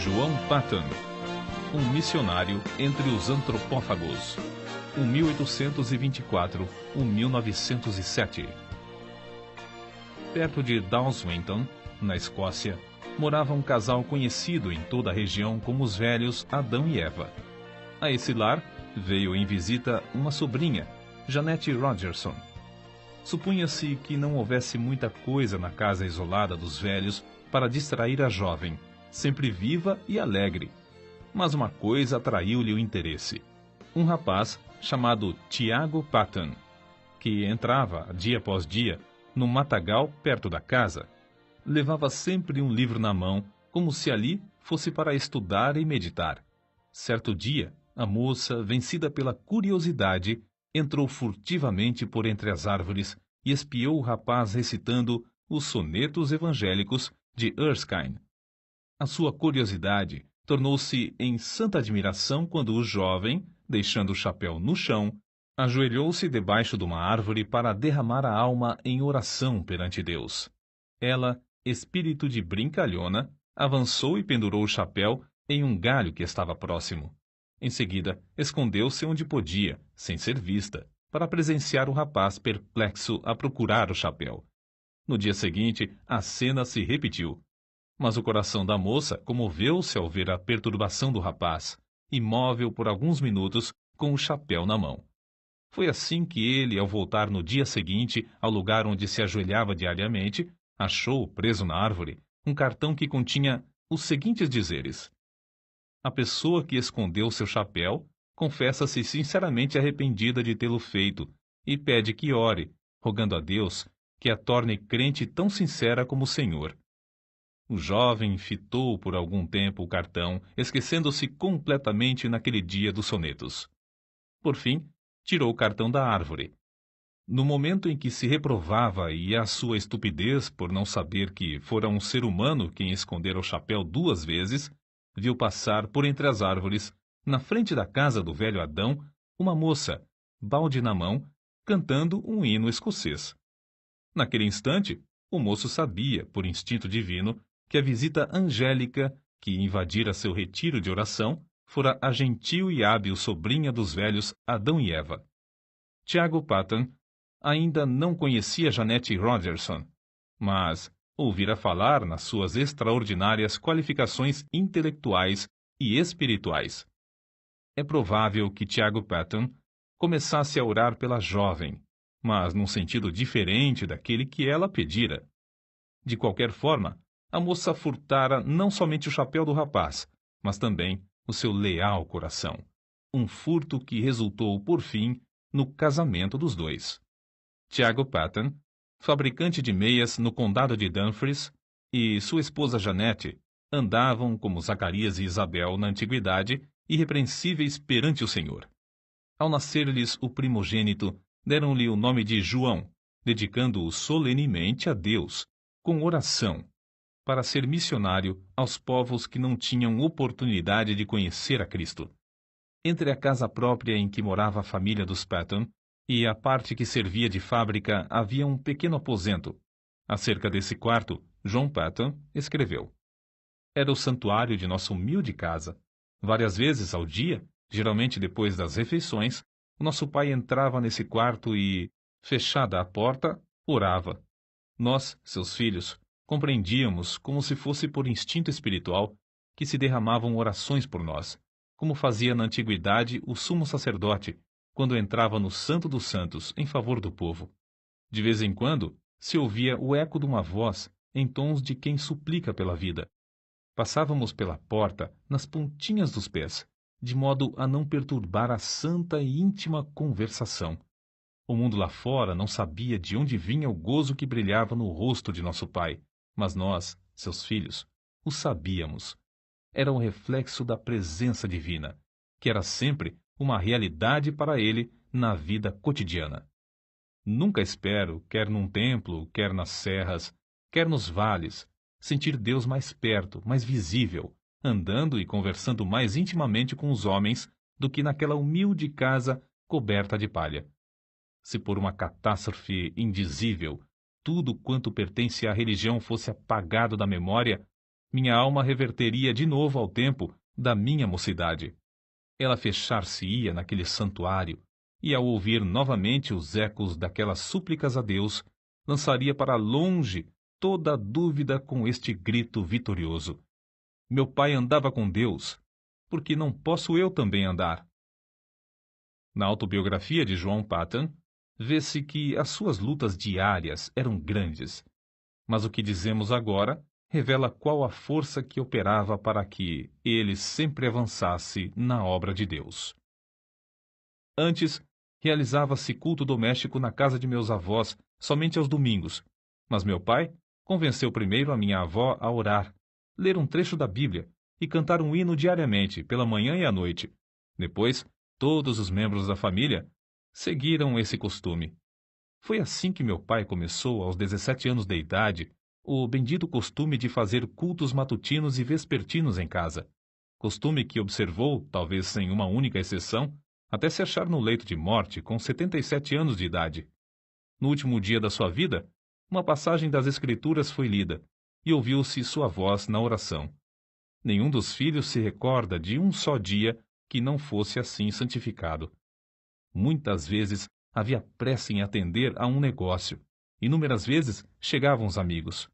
João Patton, um missionário entre os antropófagos, 1824-1907. Perto de Dawswinton, na Escócia, morava um casal conhecido em toda a região como os velhos Adão e Eva. A esse lar veio em visita uma sobrinha, Jeanette Rogerson. Supunha-se que não houvesse muita coisa na casa isolada dos velhos para distrair a jovem, sempre viva e alegre. Mas uma coisa atraiu-lhe o interesse. Um rapaz chamado Tiago Patton, que entrava, dia após dia, num matagal perto da casa. Levava sempre um livro na mão, como se ali fosse para estudar e meditar. Certo dia, a moça, vencida pela curiosidade, entrou furtivamente por entre as árvores e espiou o rapaz recitando os sonetos evangélicos de Erskine. A sua curiosidade tornou-se em santa admiração quando o jovem, deixando o chapéu no chão, ajoelhou-se debaixo de uma árvore para derramar a alma em oração perante Deus. Ela, espírito de brincalhona, avançou e pendurou o chapéu em um galho que estava próximo. Em seguida, escondeu-se onde podia, sem ser vista, para presenciar o rapaz perplexo a procurar o chapéu. No dia seguinte, a cena se repetiu. Mas o coração da moça comoveu-se ao ver a perturbação do rapaz, imóvel por alguns minutos, com o chapéu na mão. Foi assim que ele, ao voltar no dia seguinte ao lugar onde se ajoelhava diariamente, achou, preso na árvore, um cartão que continha os seguintes dizeres: a pessoa que escondeu seu chapéu confessa-se sinceramente arrependida de tê-lo feito e pede que ore, rogando a Deus que a torne crente tão sincera como o Senhor. O jovem fitou por algum tempo o cartão, esquecendo-se completamente naquele dia dos sonetos. Por fim, tirou o cartão da árvore. No momento em que se reprovava e a sua estupidez por não saber que fora um ser humano quem escondera o chapéu 2 vezes, viu passar por entre as árvores, na frente da casa do velho Adão, uma moça, balde na mão, cantando um hino escocês. Naquele instante, o moço sabia, por instinto divino, que a visita angélica que invadira seu retiro de oração fora a gentil e hábil sobrinha dos velhos Adão e Eva. Tiago Patton ainda não conhecia Jeanette Rogerson, mas ouvira falar nas suas extraordinárias qualificações intelectuais e espirituais. É provável que Tiago Patton começasse a orar pela jovem, mas num sentido diferente daquele que ela pedira. De qualquer forma, a moça furtara não somente o chapéu do rapaz, mas também o seu leal coração. Um furto que resultou, por fim, no casamento dos dois. Tiago Patton, fabricante de meias no condado de Dumfries, e sua esposa Jeanette andavam, como Zacarias e Isabel na antiguidade, irrepreensíveis perante o Senhor. Ao nascer-lhes o primogênito, deram-lhe o nome de João, dedicando-o solenemente a Deus, com oração, para ser missionário aos povos que não tinham oportunidade de conhecer a Cristo. Entre a casa própria em que morava a família dos Patton e a parte que servia de fábrica havia um pequeno aposento. Acerca desse quarto, João Patton escreveu: era o santuário de nossa humilde casa. Várias vezes ao dia, geralmente depois das refeições, o nosso pai entrava nesse quarto e, fechada a porta, orava. Nós, seus filhos, compreendíamos, como se fosse por instinto espiritual, que se derramavam orações por nós, como fazia na antiguidade o sumo sacerdote, quando entrava no Santo dos Santos em favor do povo. De vez em quando, se ouvia o eco de uma voz em tons de quem suplica pela vida. Passávamos pela porta nas pontinhas dos pés, de modo a não perturbar a santa e íntima conversação. O mundo lá fora não sabia de onde vinha o gozo que brilhava no rosto de nosso pai, mas nós, seus filhos, o sabíamos. Era o reflexo da presença divina, que era sempre uma realidade para ele na vida cotidiana. Nunca espero, quer num templo, quer nas serras, quer nos vales, sentir Deus mais perto, mais visível, andando e conversando mais intimamente com os homens do que naquela humilde casa coberta de palha. Se por uma catástrofe indizível tudo quanto pertence à religião fosse apagado da memória, minha alma reverteria de novo ao tempo da minha mocidade. Ela fechar-se-ia naquele santuário, e ao ouvir novamente os ecos daquelas súplicas a Deus, lançaria para longe toda a dúvida com este grito vitorioso: meu pai andava com Deus, porque não posso eu também andar? Na autobiografia de João Patton, vê-se que as suas lutas diárias eram grandes, mas o que dizemos agora revela qual a força que operava para que ele sempre avançasse na obra de Deus. Antes, realizava-se culto doméstico na casa de meus avós somente aos domingos, mas meu pai convenceu primeiro a minha avó a orar, ler um trecho da Bíblia e cantar um hino diariamente, pela manhã e à noite. Depois, todos os membros da família seguiram esse costume. Foi assim que meu pai começou, aos 17 anos de idade, o bendito costume de fazer cultos matutinos e vespertinos em casa. Costume que observou, talvez sem uma única exceção, até se achar no leito de morte com 77 anos de idade. No último dia da sua vida, uma passagem das Escrituras foi lida, e ouviu-se sua voz na oração. Nenhum dos filhos se recorda de um só dia que não fosse assim santificado. Muitas vezes havia pressa em atender a um negócio. Inúmeras vezes chegavam os amigos.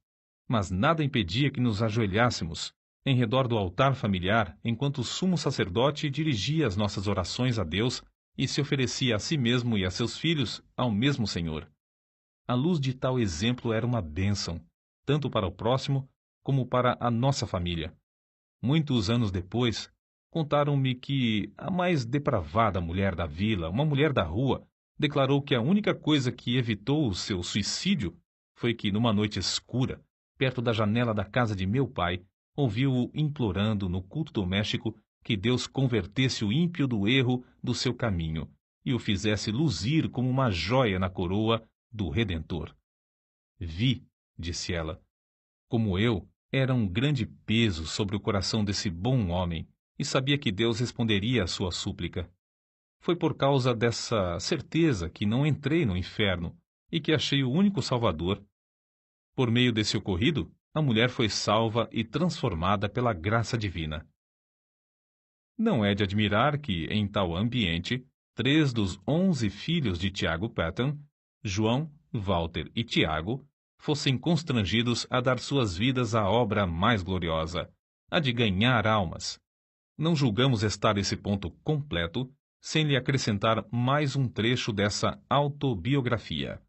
Mas nada impedia que nos ajoelhássemos em redor do altar familiar enquanto o sumo sacerdote dirigia as nossas orações a Deus e se oferecia a si mesmo e a seus filhos ao mesmo Senhor. A luz de tal exemplo era uma bênção, tanto para o próximo como para a nossa família. Muitos anos depois, contaram-me que a mais depravada mulher da vila, uma mulher da rua, declarou que a única coisa que evitou o seu suicídio foi que, numa noite escura, perto da janela da casa de meu pai, ouviu-o implorando no culto doméstico que Deus convertesse o ímpio do erro do seu caminho e o fizesse luzir como uma jóia na coroa do Redentor. Vi, disse ela, como eu era um grande peso sobre o coração desse bom homem e sabia que Deus responderia à sua súplica. Foi por causa dessa certeza que não entrei no inferno e que achei o único Salvador. Por meio desse ocorrido, a mulher foi salva e transformada pela graça divina. Não é de admirar que, em tal ambiente, 3 dos 11 filhos de Tiago Patton, João, Walter e Tiago, fossem constrangidos a dar suas vidas à obra mais gloriosa, a de ganhar almas. Não julgamos estar esse ponto completo sem lhe acrescentar mais um trecho dessa autobiografia.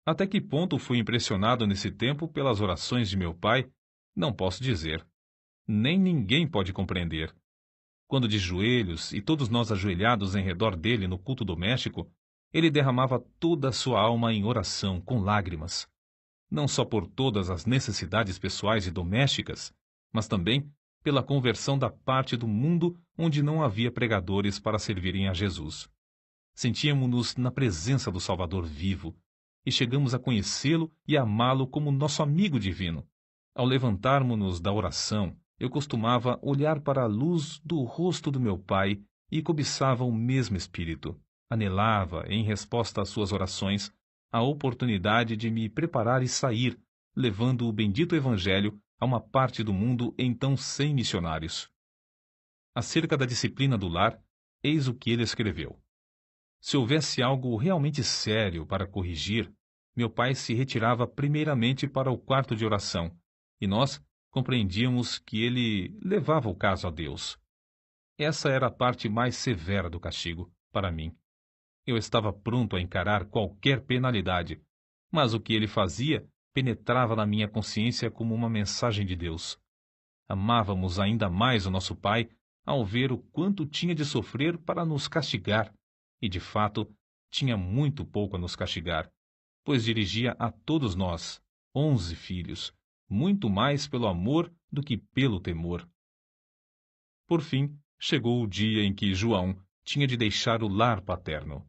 Até que ponto fui impressionado nesse tempo pelas orações de meu pai, não posso dizer. Nem ninguém pode compreender. Quando de joelhos e todos nós ajoelhados em redor dele no culto doméstico, ele derramava toda a sua alma em oração, com lágrimas. Não só por todas as necessidades pessoais e domésticas, mas também pela conversão da parte do mundo onde não havia pregadores para servirem a Jesus. Sentíamos-nos na presença do Salvador vivo, e chegamos a conhecê-lo e amá-lo como nosso amigo divino. Ao levantarmos-nos da oração, eu costumava olhar para a luz do rosto do meu pai e cobiçava o mesmo espírito. Anelava, em resposta às suas orações, a oportunidade de me preparar e sair, levando o bendito Evangelho a uma parte do mundo então sem missionários. Acerca da disciplina do lar, eis o que ele escreveu. Se houvesse algo realmente sério para corrigir, meu pai se retirava primeiramente para o quarto de oração, e nós compreendíamos que ele levava o caso a Deus. Essa era a parte mais severa do castigo, para mim. Eu estava pronto a encarar qualquer penalidade, mas o que ele fazia penetrava na minha consciência como uma mensagem de Deus. Amávamos ainda mais o nosso pai ao ver o quanto tinha de sofrer para nos castigar, e, de fato, tinha muito pouco a nos castigar, pois dirigia a todos nós, 11 filhos, muito mais pelo amor do que pelo temor. Por fim, chegou o dia em que João tinha de deixar o lar paterno.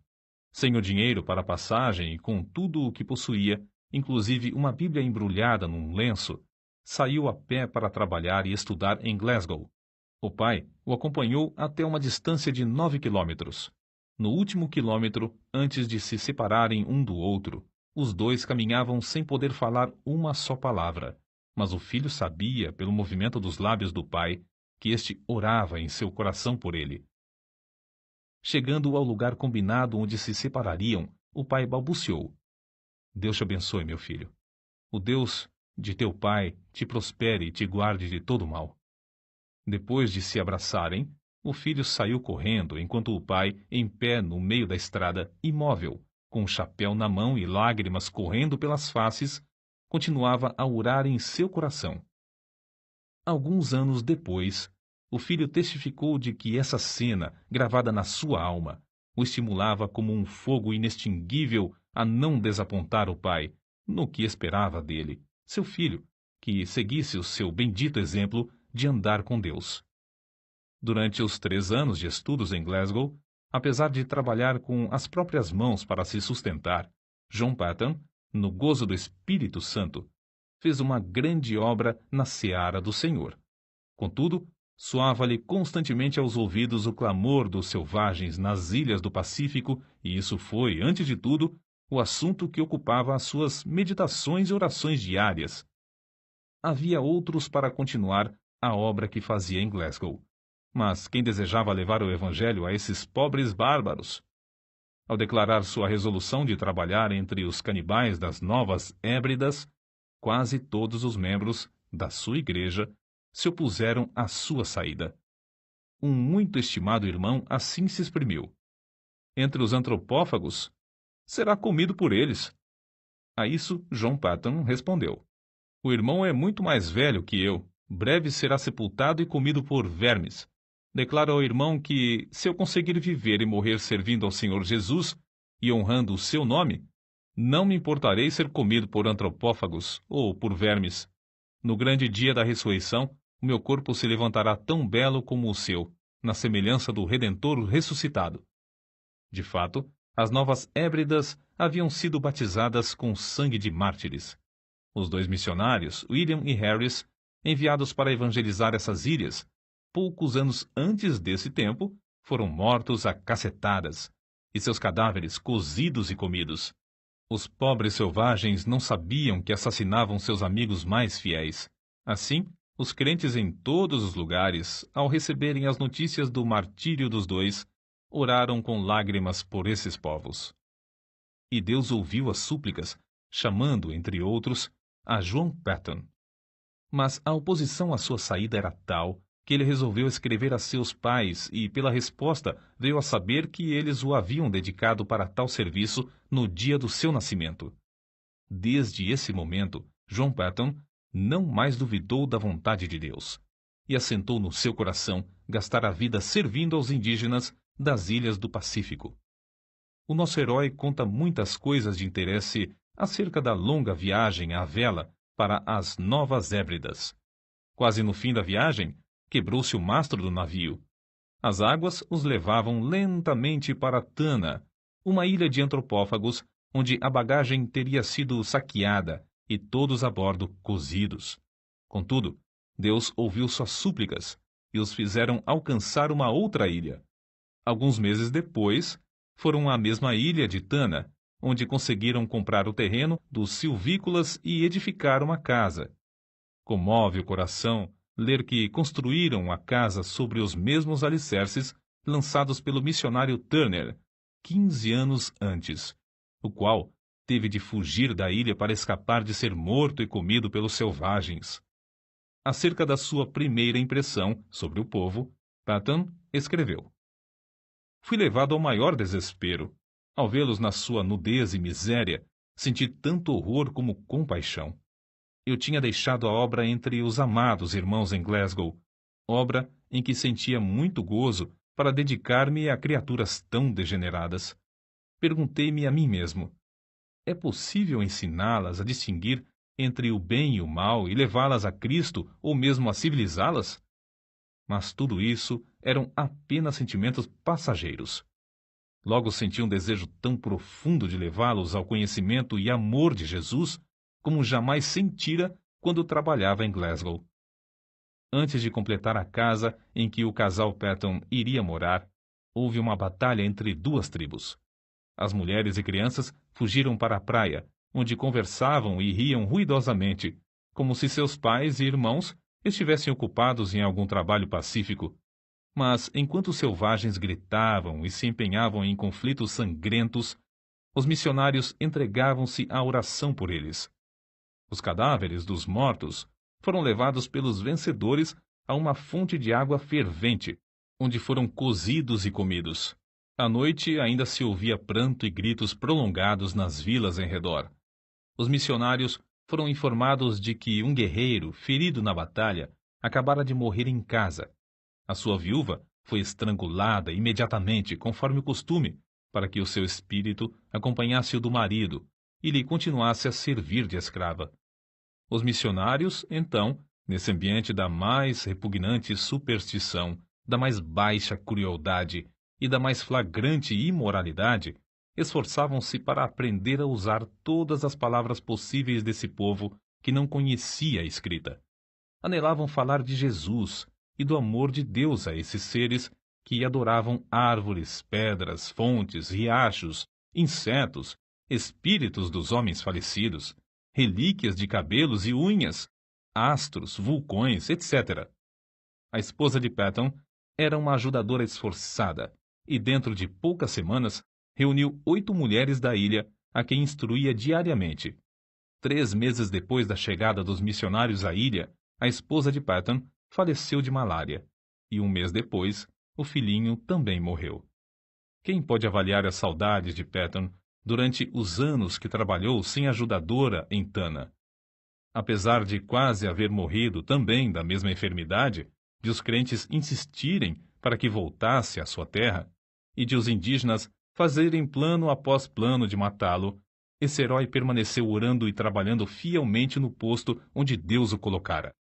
Sem o dinheiro para a passagem e com tudo o que possuía, inclusive uma Bíblia embrulhada num lenço, saiu a pé para trabalhar e estudar em Glasgow. O pai o acompanhou até uma distância de 9 quilômetros. No último quilômetro, antes de se separarem um do outro, os dois caminhavam sem poder falar uma só palavra, Mas o filho sabia, pelo movimento dos lábios do pai, que este orava em seu coração por ele. Chegando ao lugar combinado onde se separariam, o pai balbuciou: Deus te abençoe, meu filho. O Deus de teu pai te prospere e te guarde de todo mal. Depois de se abraçarem, o filho saiu correndo, enquanto o pai, em pé no meio da estrada, imóvel, com o chapéu na mão e lágrimas correndo pelas faces, continuava a orar em seu coração. Alguns anos depois, o filho testificou de que essa cena, gravada na sua alma, o estimulava como um fogo inextinguível a não desapontar o pai, no que esperava dele, seu filho, que seguisse o seu bendito exemplo de andar com Deus. Durante os 3 anos de estudos em Glasgow, apesar de trabalhar com as próprias mãos para se sustentar, John Paton, no gozo do Espírito Santo, fez uma grande obra na seara do Senhor. Contudo, soava-lhe constantemente aos ouvidos o clamor dos selvagens nas ilhas do Pacífico, e isso foi, antes de tudo, o assunto que ocupava as suas meditações e orações diárias. Havia outros para continuar a obra que fazia em Glasgow, mas quem desejava levar o Evangelho a esses pobres bárbaros? Ao declarar sua resolução de trabalhar entre os canibais das Novas Hébridas, quase todos os membros da sua igreja se opuseram à sua saída. Um muito estimado irmão assim se exprimiu: entre os antropófagos, será comido por eles. A isso, John Paton respondeu: o irmão é muito mais velho que eu, breve será sepultado e comido por vermes. Declaro ao irmão que, se eu conseguir viver e morrer servindo ao Senhor Jesus e honrando o seu nome, não me importarei ser comido por antropófagos ou por vermes. No grande dia da ressurreição, o meu corpo se levantará tão belo como o seu, na semelhança do Redentor ressuscitado. De fato, as Novas Hébridas haviam sido batizadas com sangue de mártires. Os 2 missionários, William e Harris, enviados para evangelizar essas ilhas, poucos anos antes desse tempo, foram mortos a cacetadas, e seus cadáveres cozidos e comidos. Os pobres selvagens não sabiam que assassinavam seus amigos mais fiéis. Assim, os crentes em todos os lugares, ao receberem as notícias do martírio dos 2, oraram com lágrimas por esses povos. E Deus ouviu as súplicas, chamando, entre outros, a John Paton. Mas a oposição à sua saída era tal que ele resolveu escrever a seus pais e, pela resposta, veio a saber que eles o haviam dedicado para tal serviço no dia do seu nascimento. Desde esse momento, John Paton não mais duvidou da vontade de Deus e assentou no seu coração gastar a vida servindo aos indígenas das ilhas do Pacífico. O nosso herói conta muitas coisas de interesse acerca da longa viagem à vela para as Novas Hébridas. Quase no fim da viagem, quebrou-se o mastro do navio. As águas os levavam lentamente para Tana, uma ilha de antropófagos onde a bagagem teria sido saqueada e todos a bordo cozidos. Contudo, Deus ouviu suas súplicas e os fizeram alcançar uma outra ilha. Alguns meses depois, foram à mesma ilha de Tana, onde conseguiram comprar o terreno dos silvícolas e edificar uma casa. Comove o coração ler que construíram a casa sobre os mesmos alicerces lançados pelo missionário Turner 15 anos antes, o qual teve de fugir da ilha para escapar de ser morto e comido pelos selvagens. Acerca da sua primeira impressão sobre o povo, Paton escreveu: fui levado ao maior desespero. Ao vê-los na sua nudez e miséria, senti tanto horror como compaixão. Eu tinha deixado a obra entre os amados irmãos em Glasgow, obra em que sentia muito gozo para dedicar-me a criaturas tão degeneradas. Perguntei-me a mim mesmo: é possível ensiná-las a distinguir entre o bem e o mal e levá-las a Cristo ou mesmo a civilizá-las? Mas tudo isso eram apenas sentimentos passageiros. Logo senti um desejo tão profundo de levá-los ao conhecimento e amor de Jesus como jamais sentira quando trabalhava em Glasgow. Antes de completar a casa em que o casal Paton iria morar, houve uma batalha entre 2 tribos. As mulheres e crianças fugiram para a praia, onde conversavam e riam ruidosamente, como se seus pais e irmãos estivessem ocupados em algum trabalho pacífico. Mas, enquanto os selvagens gritavam e se empenhavam em conflitos sangrentos, os missionários entregavam-se à oração por eles. Os cadáveres dos mortos foram levados pelos vencedores a uma fonte de água fervente, onde foram cozidos e comidos. À noite ainda se ouvia pranto e gritos prolongados nas vilas em redor. Os missionários foram informados de que um guerreiro, ferido na batalha, acabara de morrer em casa. A sua viúva foi estrangulada imediatamente, conforme o costume, para que o seu espírito acompanhasse o do marido e lhe continuasse a servir de escrava. Os missionários, então, nesse ambiente da mais repugnante superstição, da mais baixa crueldade e da mais flagrante imoralidade, esforçavam-se para aprender a usar todas as palavras possíveis desse povo que não conhecia a escrita. Anelavam falar de Jesus e do amor de Deus a esses seres que adoravam árvores, pedras, fontes, riachos, insetos, espíritos dos homens falecidos, relíquias de cabelos e unhas, astros, vulcões, etc. A esposa de Patton era uma ajudadora esforçada e, dentro de poucas semanas, reuniu 8 mulheres da ilha a quem instruía diariamente. 3 meses depois da chegada dos missionários à ilha, a esposa de Patton faleceu de malária, e 1 mês depois, o filhinho também morreu. Quem pode avaliar as saudades de Patton durante os anos que trabalhou sem ajudadora em Tana? Apesar de quase haver morrido também da mesma enfermidade, de os crentes insistirem para que voltasse à sua terra, e de os indígenas fazerem plano após plano de matá-lo, esse herói permaneceu orando e trabalhando fielmente no posto onde Deus o colocara.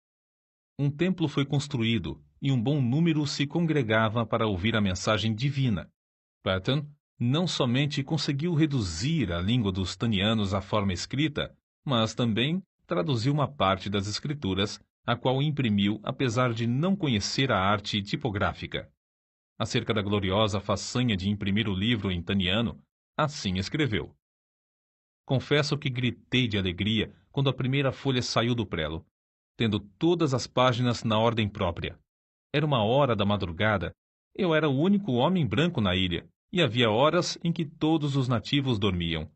Um templo foi construído e um bom número se congregava para ouvir a mensagem divina. Patton não somente conseguiu reduzir a língua dos tanianos à forma escrita, mas também traduziu uma parte das escrituras, a qual imprimiu apesar de não conhecer a arte tipográfica. Acerca da gloriosa façanha de imprimir o livro em taniano, assim escreveu: Confesso que gritei de alegria quando a primeira folha saiu do prelo, tendo todas as páginas na ordem própria. Era 1 hora da madrugada, eu era o único homem branco na ilha, e havia horas em que todos os nativos dormiam.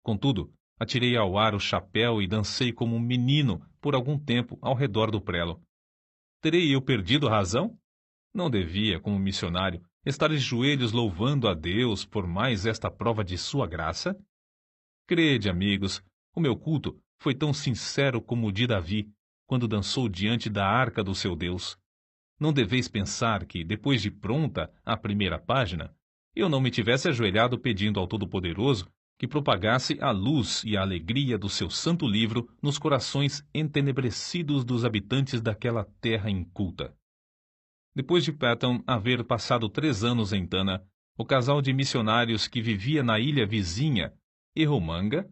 Contudo, atirei ao ar o chapéu e dancei como um menino por algum tempo ao redor do prelo. Terei eu perdido a razão? Não devia, como missionário, estar de joelhos louvando a Deus por mais esta prova de sua graça? Crede, amigos, o meu culto foi tão sincero como o de Davi, quando dançou diante da arca do seu Deus. Não deveis pensar que, depois de pronta a primeira página, eu não me tivesse ajoelhado pedindo ao Todo-Poderoso que propagasse a luz e a alegria do seu santo livro nos corações entenebrecidos dos habitantes daquela terra inculta. Depois de Patton haver passado 3 anos em Tana, o casal de missionários que vivia na ilha vizinha, Erromanga,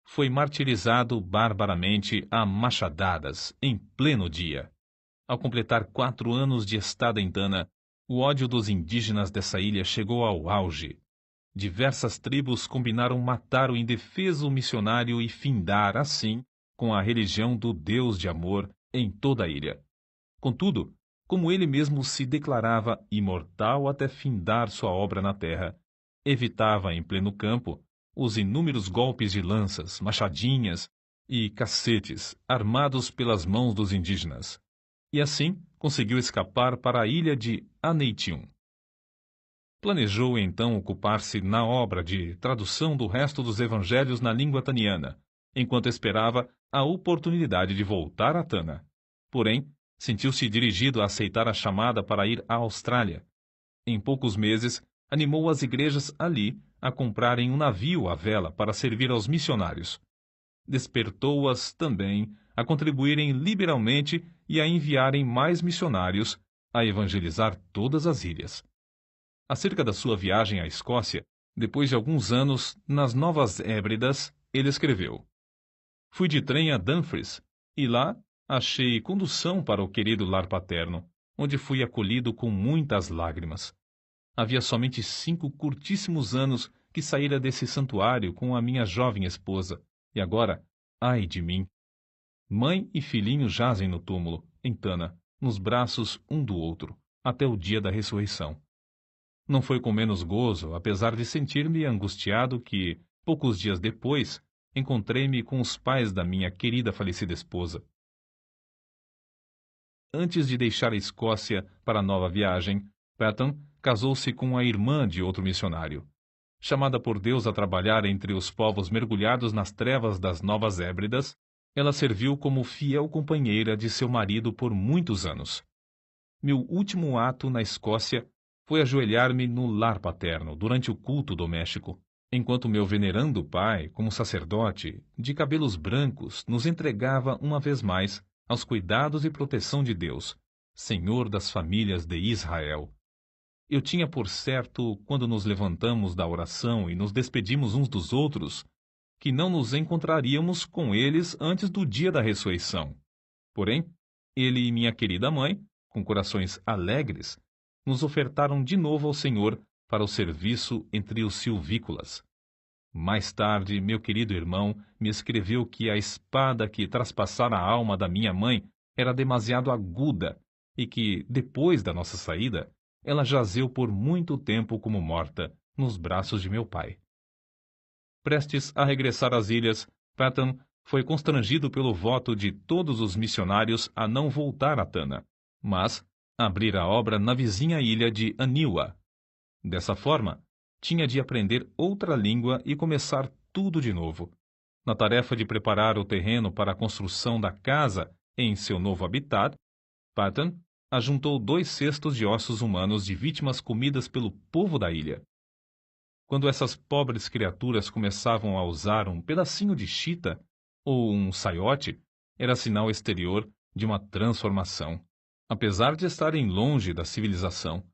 foi martirizado barbaramente a machadadas, em pleno dia. Ao completar 4 anos de estada em Tana, o ódio dos indígenas dessa ilha chegou ao auge. Diversas tribos combinaram matar o indefeso missionário e findar, assim, com a religião do Deus de amor em toda a ilha. Contudo, como ele mesmo se declarava imortal até findar sua obra na terra, evitava em pleno campo os inúmeros golpes de lanças, machadinhas e cacetes armados pelas mãos dos indígenas. E assim conseguiu escapar para a ilha de Aneitium. Planejou então ocupar-se na obra de tradução do resto dos evangelhos na língua taniana, enquanto esperava a oportunidade de voltar a Tana. Porém, sentiu-se dirigido a aceitar a chamada para ir à Austrália. Em poucos meses, animou as igrejas ali a comprarem um navio à vela para servir aos missionários. Despertou-as também a contribuírem liberalmente e a enviarem mais missionários a evangelizar todas as ilhas. Acerca da sua viagem à Escócia, depois de alguns anos nas Novas Hébridas, ele escreveu: Fui de trem a Dumfries, e lá achei condução para o querido lar paterno, onde fui acolhido com muitas lágrimas. Havia somente 5 curtíssimos anos que saíra desse santuário com a minha jovem esposa, e agora, ai de mim! Mãe e filhinho jazem no túmulo, em Tana, nos braços um do outro, até o dia da ressurreição. Não foi com menos gozo, apesar de sentir-me angustiado, que, poucos dias depois, encontrei-me com os pais da minha querida falecida esposa. Antes de deixar a Escócia para a nova viagem, Patton casou-se com a irmã de outro missionário. Chamada por Deus a trabalhar entre os povos mergulhados nas trevas das Novas Hébridas, ela serviu como fiel companheira de seu marido por muitos anos. Meu último ato na Escócia foi ajoelhar-me no lar paterno durante o culto doméstico, enquanto meu venerando pai, como sacerdote, de cabelos brancos, nos entregava uma vez mais aos cuidados e proteção de Deus, Senhor das famílias de Israel. Eu tinha por certo, quando nos levantamos da oração e nos despedimos uns dos outros, que não nos encontraríamos com eles antes do dia da ressurreição. Porém, ele e minha querida mãe, com corações alegres, nos ofertaram de novo ao Senhor para o serviço entre os silvícolas. Mais tarde, meu querido irmão me escreveu que a espada que traspassara a alma da minha mãe era demasiado aguda e que, depois da nossa saída, ela jazeu por muito tempo como morta nos braços de meu pai. Prestes a regressar às ilhas, Patton foi constrangido pelo voto de todos os missionários a não voltar a Tana, mas abrir a obra na vizinha ilha de Aniwa. Dessa forma, tinha de aprender outra língua e começar tudo de novo. Na tarefa de preparar o terreno para a construção da casa em seu novo habitat, Patton ajuntou 2 cestos de ossos humanos de vítimas comidas pelo povo da ilha. Quando essas pobres criaturas começavam a usar um pedacinho de chita ou um saiote, era sinal exterior de uma transformação, apesar de estarem longe da civilização.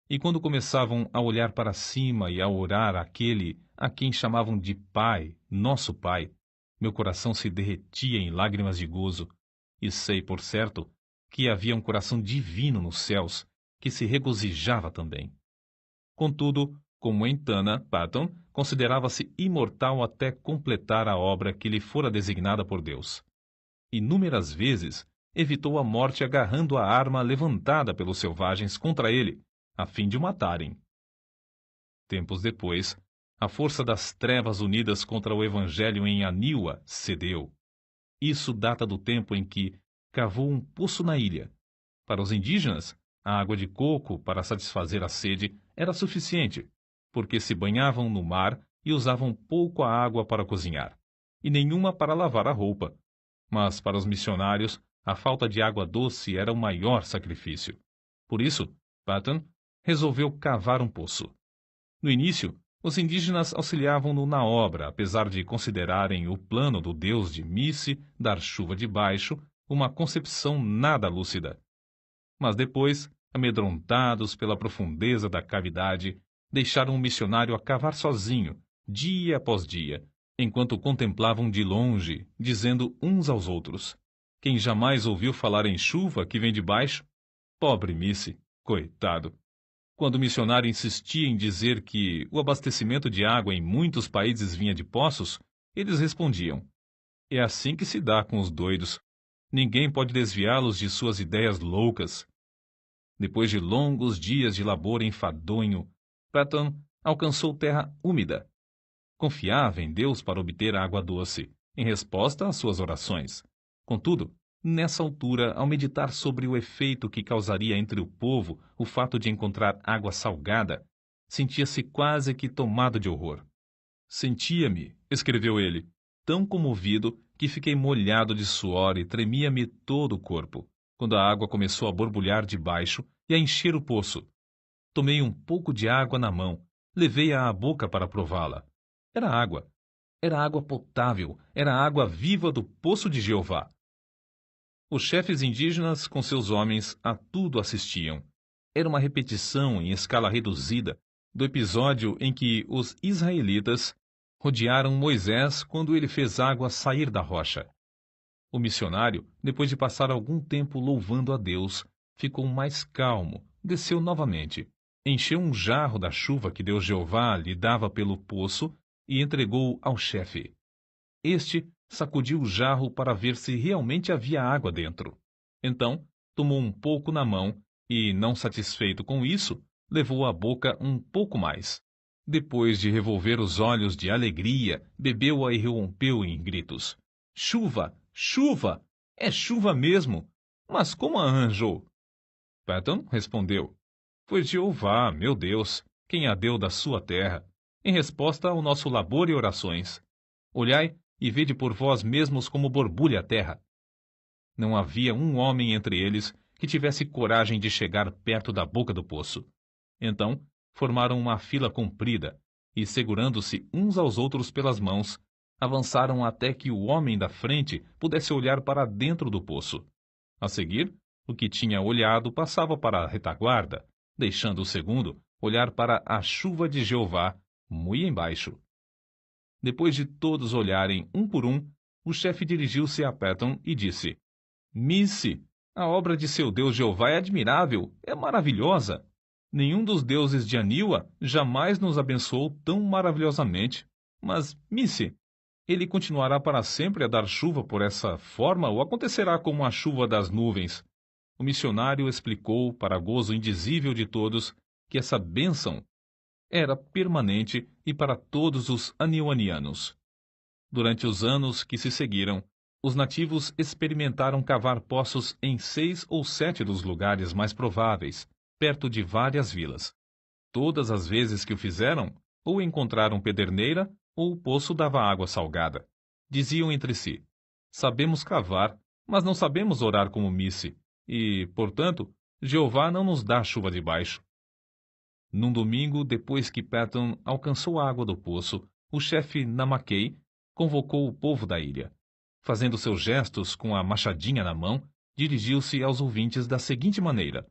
E quando começavam a olhar para cima e a orar àquele a quem chamavam de Pai, nosso Pai, meu coração se derretia em lágrimas de gozo, e sei, por certo, que havia um coração divino nos céus, que se regozijava também. Contudo, como em Tana, Patton considerava-se imortal até completar a obra que lhe fora designada por Deus. Inúmeras vezes evitou a morte agarrando a arma levantada pelos selvagens contra ele, a fim de o matarem. Tempos depois, a força das trevas unidas contra o Evangelho em Aniwa cedeu. Isso data do tempo em que cavou um poço na ilha. Para os indígenas, a água de coco para satisfazer a sede era suficiente, porque se banhavam no mar e usavam pouco a água para cozinhar, e nenhuma para lavar a roupa. Mas para os missionários, a falta de água doce era o maior sacrifício. Por isso, Patton resolveu cavar um poço. No início, os indígenas auxiliavam-no na obra, apesar de considerarem o plano do deus de Misse dar chuva de baixo uma concepção nada lúcida. Mas depois, amedrontados pela profundeza da cavidade, deixaram o missionário a cavar sozinho, dia após dia, enquanto contemplavam de longe, dizendo uns aos outros: quem jamais ouviu falar em chuva que vem de baixo? Pobre Misse, coitado! Quando o missionário insistia em dizer que o abastecimento de água em muitos países vinha de poços, eles respondiam: é assim que se dá com os doidos. Ninguém pode desviá-los de suas ideias loucas. Depois de longos dias de labor enfadonho, Patton alcançou terra úmida. Confiava em Deus para obter água doce, em resposta às suas orações. Contudo, nessa altura, ao meditar sobre o efeito que causaria entre o povo o fato de encontrar água salgada, sentia-se quase que tomado de horror. Sentia-me, escreveu ele, tão comovido que fiquei molhado de suor e tremia-me todo o corpo, quando a água começou a borbulhar de baixo e a encher o poço. Tomei um pouco de água na mão, levei-a à boca para prová-la. Era água potável, era a água viva do poço de Jeová. Os chefes indígenas, com seus homens, a tudo assistiam. Era uma repetição em escala reduzida do episódio em que os israelitas rodearam Moisés quando ele fez água sair da rocha. O missionário, depois de passar algum tempo louvando a Deus, ficou mais calmo, desceu novamente, encheu um jarro da chuva que Deus Jeová lhe dava pelo poço e entregou ao chefe. Este sacudiu o jarro para ver se realmente havia água dentro. Então, tomou um pouco na mão e, não satisfeito com isso, levou à boca um pouco mais. Depois de revolver os olhos de alegria, bebeu-a e rompeu em gritos. Chuva! Chuva! É chuva mesmo! Mas como a arranjou? Patton respondeu. Foi Jeová, meu Deus, quem a deu da sua terra, em resposta ao nosso labor e orações. Olhai e vede por vós mesmos como borbulha a terra. Não havia um homem entre eles que tivesse coragem de chegar perto da boca do poço. Então, formaram uma fila comprida e, segurando-se uns aos outros pelas mãos, avançaram até que o homem da frente pudesse olhar para dentro do poço. A seguir, o que tinha olhado passava para a retaguarda, deixando o segundo olhar para a chuva de Jeová, muito embaixo. Depois de todos olharem um por um, o chefe dirigiu-se a Patton e disse: Missy, a obra de seu Deus Jeová é admirável, é maravilhosa. Nenhum dos deuses de Aniwa jamais nos abençoou tão maravilhosamente. Mas, Missy, ele continuará para sempre a dar chuva por essa forma ou acontecerá como a chuva das nuvens? O missionário explicou, para gozo indizível de todos, que essa bênção era permanente e para todos os aniwanianos. Durante os anos que se seguiram, os nativos experimentaram cavar poços em 6 ou 7 dos lugares mais prováveis, perto de várias vilas. Todas as vezes que o fizeram, ou encontraram pederneira, ou o poço dava água salgada. Diziam entre si, sabemos cavar, mas não sabemos orar como Missy, e, portanto, Jeová não nos dá chuva de baixo. Num domingo, depois que Patton alcançou a água do poço, o chefe Namakei convocou o povo da ilha. Fazendo seus gestos com a machadinha na mão, dirigiu-se aos ouvintes da seguinte maneira: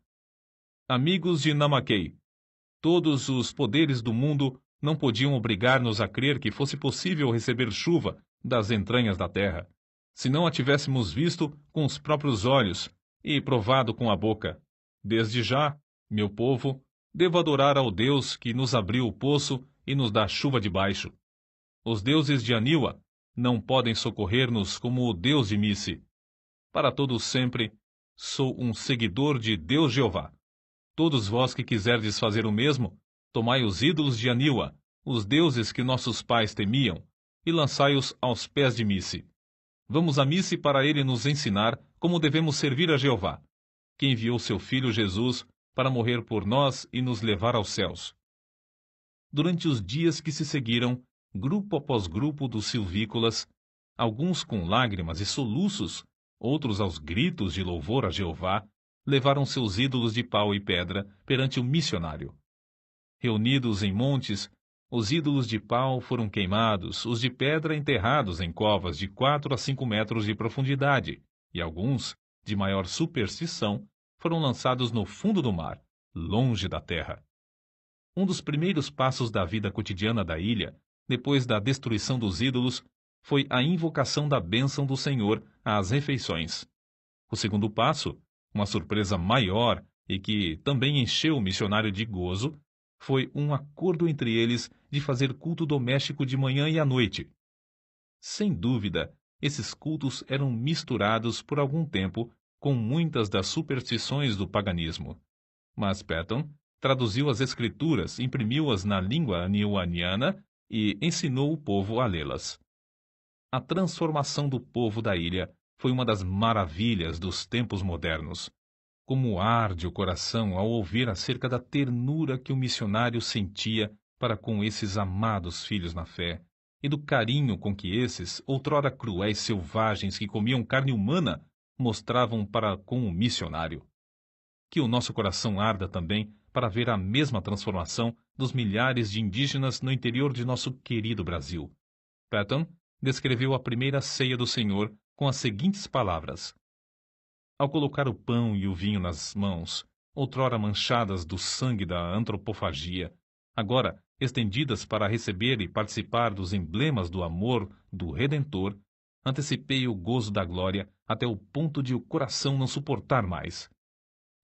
Amigos de Namakei, todos os poderes do mundo não podiam obrigar-nos a crer que fosse possível receber chuva das entranhas da terra, se não a tivéssemos visto com os próprios olhos e provado com a boca. Desde já, meu povo, devo adorar ao Deus que nos abriu o poço e nos dá chuva de baixo. Os deuses de Aniwa não podem socorrer-nos como o Deus de Missy. Para todos sempre, sou um seguidor de Deus Jeová. Todos vós que quiserdes fazer o mesmo, tomai os ídolos de Aniwa, os deuses que nossos pais temiam, e lançai-os aos pés de Missy. Vamos a Missy para ele nos ensinar como devemos servir a Jeová, que enviou seu filho Jesus para morrer por nós e nos levar aos céus. Durante os dias que se seguiram, grupo após grupo dos silvícolas, alguns com lágrimas e soluços, outros aos gritos de louvor a Jeová, levaram seus ídolos de pau e pedra perante o missionário. Reunidos em montes, os ídolos de pau foram queimados, os de pedra enterrados em covas de 4 a 5 metros de profundidade, e alguns, de maior superstição, foram lançados no fundo do mar, longe da terra. Um dos primeiros passos da vida cotidiana da ilha, depois da destruição dos ídolos, foi a invocação da bênção do Senhor às refeições. O segundo passo, uma surpresa maior e que também encheu o missionário de gozo, foi um acordo entre eles de fazer culto doméstico de manhã e à noite. Sem dúvida, esses cultos eram misturados por algum tempo com muitas das superstições do paganismo. Mas Patton traduziu as escrituras, imprimiu-as na língua aniwaniana e ensinou o povo a lê-las. A transformação do povo da ilha foi uma das maravilhas dos tempos modernos. Como arde o coração ao ouvir acerca da ternura que o missionário sentia para com esses amados filhos na fé, e do carinho com que esses, outrora cruéis selvagens que comiam carne humana, mostravam para com o missionário. Que o nosso coração arda também para ver a mesma transformação dos milhares de indígenas no interior de nosso querido Brasil. Patton descreveu a primeira ceia do Senhor com as seguintes palavras: Ao colocar o pão e o vinho nas mãos, outrora manchadas do sangue da antropofagia, agora estendidas para receber e participar dos emblemas do amor do Redentor, antecipei o gozo da glória até o ponto de o coração não suportar mais.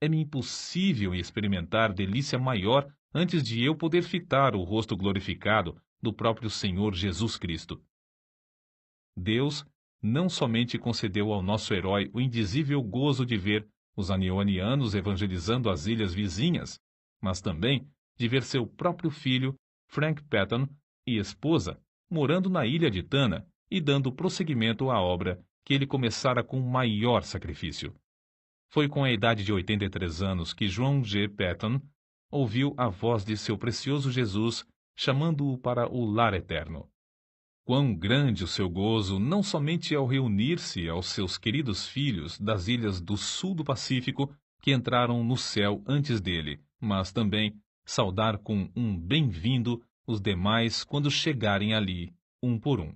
É-me impossível experimentar delícia maior antes de eu poder fitar o rosto glorificado do próprio Senhor Jesus Cristo. Deus não somente concedeu ao nosso herói o indizível gozo de ver os anionianos evangelizando as ilhas vizinhas, mas também de ver seu próprio filho, Frank Patton, e esposa, morando na ilha de Tanna e dando prosseguimento à obra que ele começara com maior sacrifício. Foi com a idade de 83 anos que João G. Patton ouviu a voz de seu precioso Jesus chamando-o para o lar eterno. Quão grande o seu gozo, não somente ao reunir-se aos seus queridos filhos das ilhas do sul do Pacífico que entraram no céu antes dele, mas também saudar com um bem-vindo os demais quando chegarem ali, um por um.